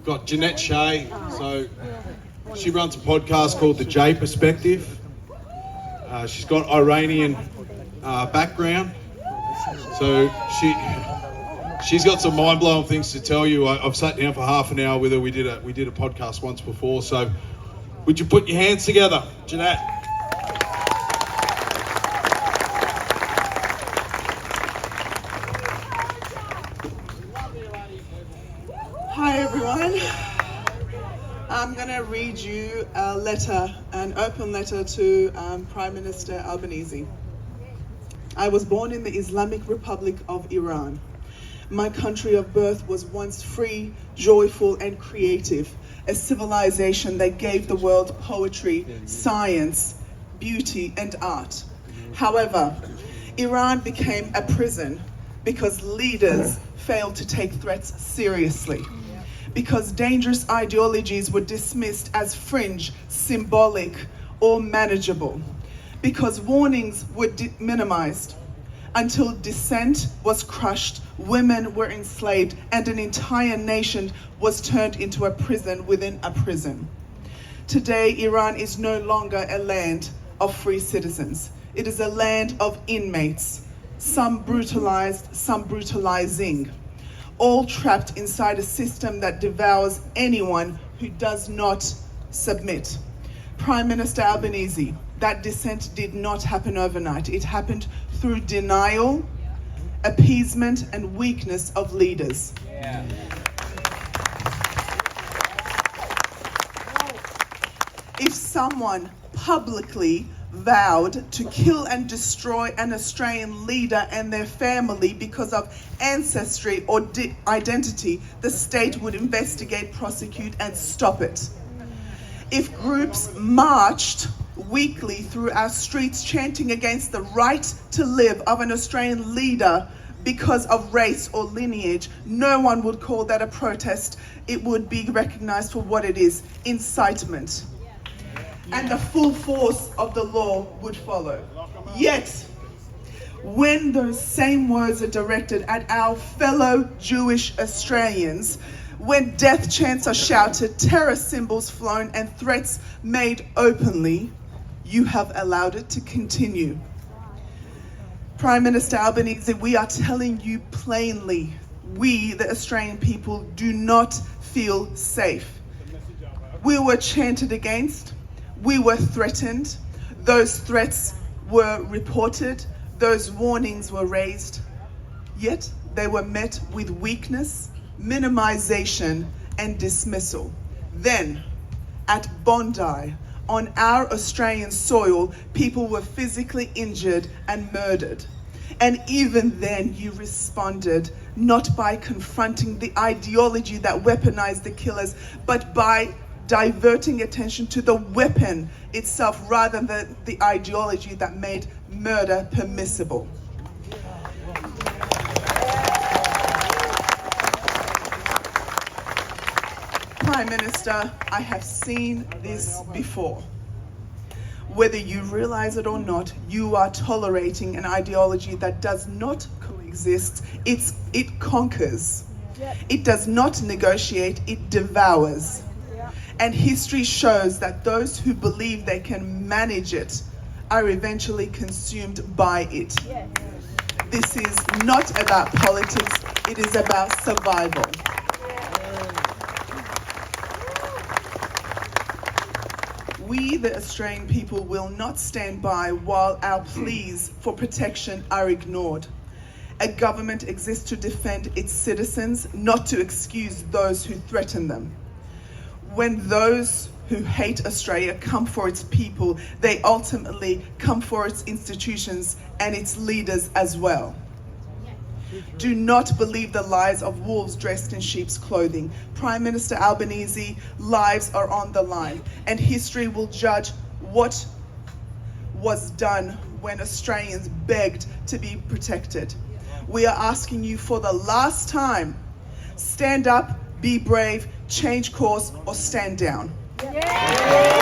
got Jeanette Shea. So she runs a podcast called The J Perspective. She's got Iranian background. So she's got some mind-blowing things to tell you. I've sat down for half an hour with her. We did a podcast once before. So would you put your hands together, Jeanette? Hi everyone. I'm going to read you a letter, an open letter to Prime Minister Albanese. I was born in the Islamic Republic of Iran. My country of birth was once free, joyful and creative, a civilization that gave the world poetry, science, beauty and art. However, Iran became a prison because leaders failed to take threats seriously, because dangerous ideologies were dismissed as fringe, symbolic or manageable, because warnings were minimized. Until dissent was crushed, women were enslaved, and an entire nation was turned into a prison within a prison. Today, Iran is no longer a land of free citizens. It is a land of inmates, some brutalized, some brutalizing, all trapped inside a system that devours anyone who does not submit. Prime Minister Albanese, that dissent did not happen overnight. It happened through denial, appeasement, and weakness of leaders. Yeah. If someone publicly vowed to kill and destroy an Australian leader and their family because of ancestry or identity, the state would investigate, prosecute, and stop it. If groups marched weekly through our streets chanting against the right to live of an Australian leader because of race or lineage, no one would call that a protest. It would be recognized for what it is, incitement. And the full force of the law would follow. Yet, when those same words are directed at our fellow Jewish Australians, when death chants are shouted, terror symbols flown, and threats made openly, you have allowed it to continue. Prime Minister Albanese, we are telling you plainly, we, the Australian people, do not feel safe. We were chanted against. We were threatened. Those threats were reported. Those warnings were raised. Yet they were met with weakness, minimization, and dismissal. Then, at Bondi, on our Australian soil, people were physically injured and murdered. And even then you responded, not by confronting the ideology that weaponized the killers, but by diverting attention to the weapon itself rather than the ideology that made murder permissible. Prime Minister, I have seen this before. Whether you realize it or not, you are tolerating an ideology that does not coexist. It conquers. It does not negotiate, it devours. And history shows that those who believe they can manage it are eventually consumed by it. This is not about politics, it is about survival. We, the Australian people, will not stand by while our pleas for protection are ignored. A government exists to defend its citizens, not to excuse those who threaten them. When those who hate Australia come for its people, they ultimately come for its institutions and its leaders as well. Do not believe the lies of wolves dressed in sheep's clothing. Prime Minister Albanese, lives are on the line, and history will judge what was done when Australians begged to be protected. We are asking you for the last time, stand up, be brave, change course, or stand down. Yeah.